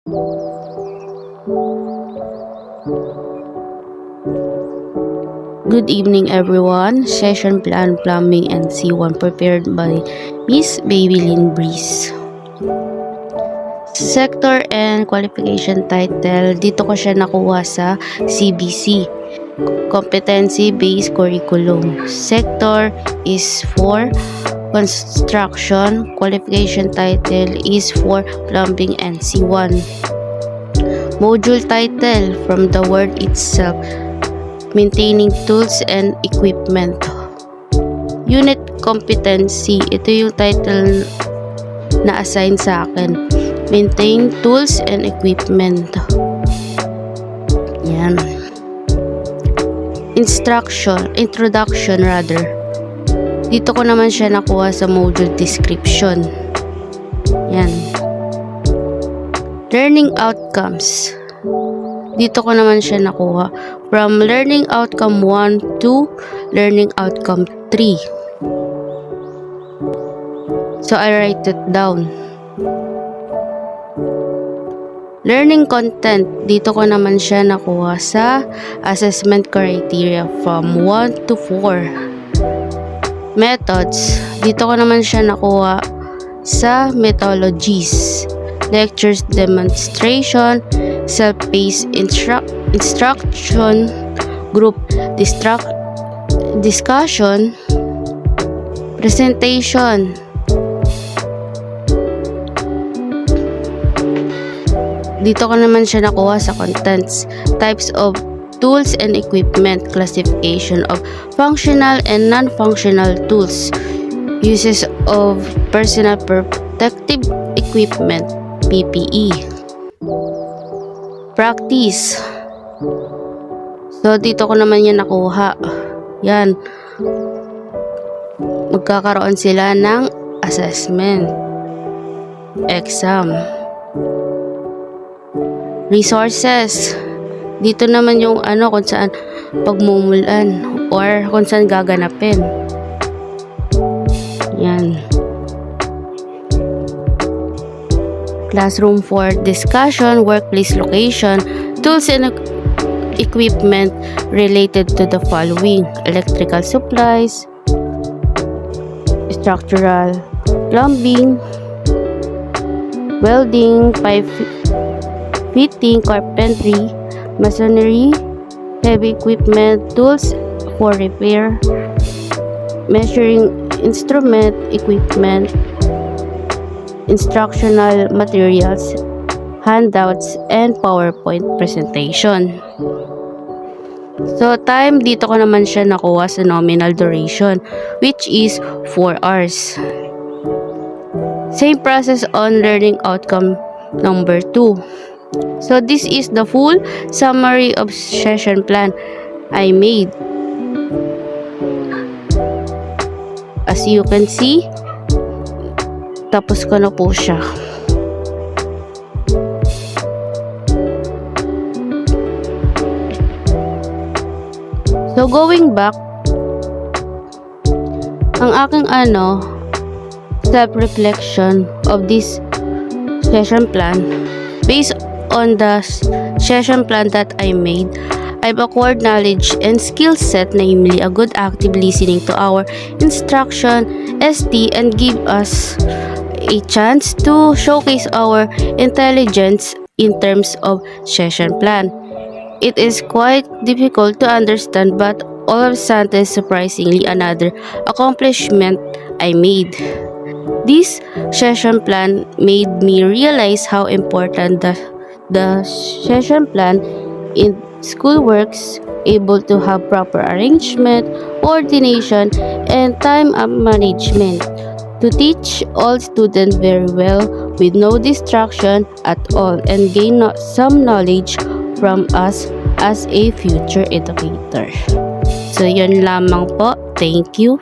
Good evening everyone. Session Plan Plumbing and C1 prepared by Miss Babylyn Breeze. Sector and qualification title, dito ko siya nakuha sa CBC, Competency Based Curriculum. Sector is for construction, qualification title is for plumbing and C1. Module title, from the word itself, maintaining tools and equipment. Unit competency, ito yung title na assign sa akin. Maintain tools and equipment. Yan. Introduction rather. Dito ko naman siya nakuha sa module description. Yan. Learning outcomes. Dito ko naman siya nakuha. From learning outcome 1 to learning outcome 3. So, I write it down. Learning content. Dito ko naman siya nakuha sa assessment criteria from 1 to 4. Methods. Dito ko naman siya nakuha sa methodologies. Lectures, demonstration, self-paced instruction, group discussion, presentation. Dito ko naman siya nakuha sa contents. Types of tools and equipment, classification of functional and non-functional tools, uses of personal protective equipment, PPE. Practice. So, dito ko naman yan nakuha. Yan. Magkakaroon sila ng assessment. Exam. Resources. Dito naman yung kung saan pagmumulan or kung saan gaganapin. Yan. Classroom for discussion, workplace location, tools and equipment related to the following: electrical supplies, structural, plumbing, welding, pipe fitting, carpentry, masonry, heavy equipment, tools for repair, measuring instrument, equipment, instructional materials, handouts, and PowerPoint presentation. So, time, dito ko naman siya nakuha sa nominal duration, which is 4 hours. Same process on learning outcome number 2. So, this is the full summary of session plan I made. As you can see, tapos ko na po siya. So, going back, ang aking self-reflection of this session plan, based on the session plan that I made, I've acquired knowledge and skill set, namely a good active listening to our instruction, ST, and give us a chance to showcase our intelligence in terms of session plan. It is quite difficult to understand, but all of a sudden, surprisingly, another accomplishment I made. This session plan made me realize how important the session plan in school works, able to have proper arrangement, coordination, and time management to teach all students very well with no distraction at all and gain some knowledge from us as a future educator. So, yun lamang po. Thank you.